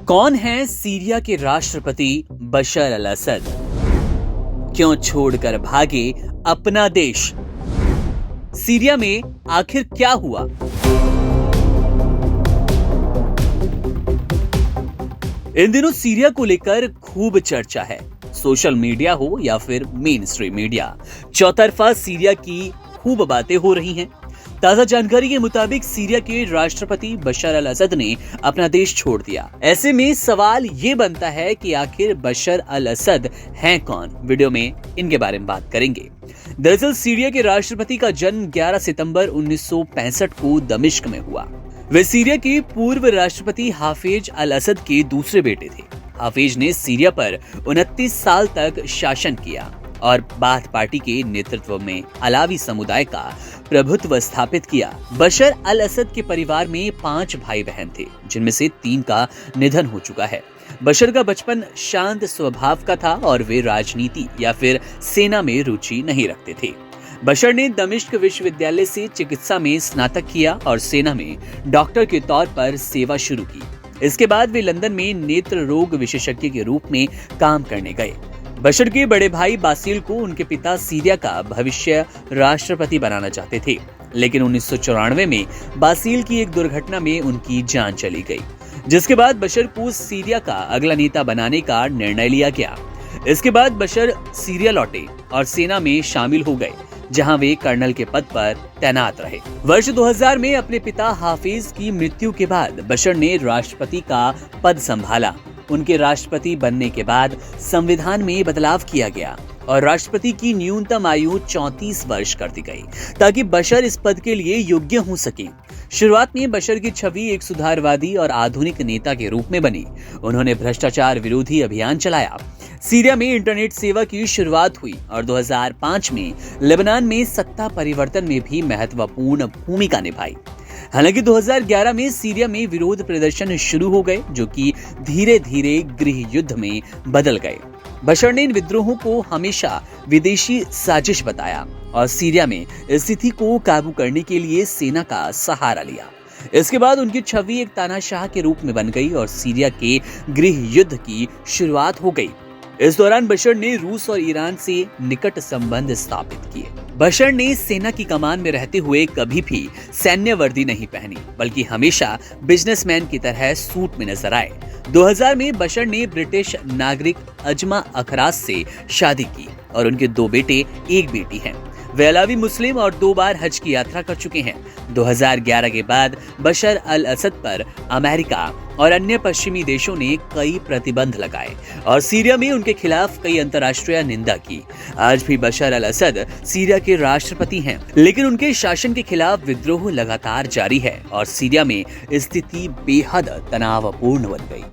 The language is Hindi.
कौन है सीरिया के राष्ट्रपति बशर अल असद? क्यों छोड़कर भागे अपना देश? सीरिया में आखिर क्या हुआ? इन दिनों सीरिया को लेकर खूब चर्चा है। सोशल मीडिया हो या फिर मेन स्ट्रीम मीडिया, चौतरफा सीरिया की खूब बातें हो रही हैं। ताजा जानकारी के मुताबिक सीरिया के राष्ट्रपति बशर अल असद ने अपना देश छोड़ दिया। ऐसे में सवाल ये बनता है कि आखिर बशर अल असद हैं कौन? वीडियो में इनके बारे में बात करेंगे। दरअसल सीरिया के राष्ट्रपति का जन्म 11 सितंबर 1965 को दमिश्क में हुआ। वे सीरिया के पूर्व राष्ट्रपति हाफिज अल असद के दूसरे बेटे थे। हाफिज ने सीरिया पर 29 साल तक शासन किया और बाथ पार्टी के नेतृत्व में अलावी समुदाय का प्रभुत्व स्थापित किया। बशर अल असद के परिवार में 5 भाई बहन थे, जिनमें से 3 का निधन हो चुका है। बशर का बचपन शांत स्वभाव का था और वे राजनीति या फिर सेना में रुचि नहीं रखते थे। बशर ने दमिश्क विश्वविद्यालय से चिकित्सा में स्नातक किया और सेना में डॉक्टर के तौर पर सेवा शुरू की। इसके बाद वे लंदन में नेत्र रोग विशेषज्ञ के रूप में काम करने गए। बशर के बड़े भाई बासिल को उनके पिता सीरिया का भविष्य राष्ट्रपति बनाना चाहते थे, लेकिन 1994 में बासिल की एक दुर्घटना में उनकी जान चली गई, जिसके बाद बशर को सीरिया का अगला नेता बनाने का निर्णय लिया गया। इसके बाद बशर सीरिया लौटे और सेना में शामिल हो गए, जहां वे कर्नल के पद पर तैनात रहे। वर्ष 2000 में अपने पिता हाफिज की मृत्यु के बाद बशर ने राष्ट्रपति का पद संभाला। उनके राष्ट्रपति बनने के बाद संविधान में बदलाव किया गया और राष्ट्रपति की न्यूनतम आयु 34 वर्ष कर दी गई, ताकि बशर इस पद के लिए योग्य हो सके। शुरुआत में बशर की छवि एक सुधारवादी और आधुनिक नेता के रूप में बनी। उन्होंने भ्रष्टाचार विरोधी अभियान चलाया, सीरिया में इंटरनेट सेवा की शुरुआत हुई और 2005 में लेबनान में सत्ता परिवर्तन में भी महत्वपूर्ण भूमिका निभाई। हालांकि 2011 में सीरिया में विरोध प्रदर्शन शुरू हो गए, जो कि धीरे धीरे गृह युद्ध में बदल गए। बशर ने इन विद्रोहों को हमेशा विदेशी साजिश बताया और सीरिया में स्थिति को काबू करने के लिए सेना का सहारा लिया। इसके बाद उनकी छवि एक तानाशाह के रूप में बन गई और सीरिया के गृह युद्ध की शुरुआत हो गई। इस दौरान बशर ने रूस और ईरान से निकट संबंध स्थापित किए। बशर ने सेना की कमान में रहते हुए कभी भी सैन्य वर्दी नहीं पहनी, बल्कि हमेशा बिजनेसमैन की तरह सूट में नजर आए। 2000 में बशर ने ब्रिटिश नागरिक अजमा अखरास से शादी की और उनके 2 बेटे, 1 बेटी हैं। वे अलावी मुस्लिम और 2 बार हज की यात्रा कर चुके हैं। 2011 के बाद बशर अल असद पर अमेरिका और अन्य पश्चिमी देशों ने कई प्रतिबंध लगाए और सीरिया में उनके खिलाफ कई अंतर्राष्ट्रीय निंदा की। आज भी बशर अल असद सीरिया के राष्ट्रपति हैं, लेकिन उनके शासन के खिलाफ विद्रोह लगातार जारी है और सीरिया में स्थिति बेहद तनावपूर्ण बन गई।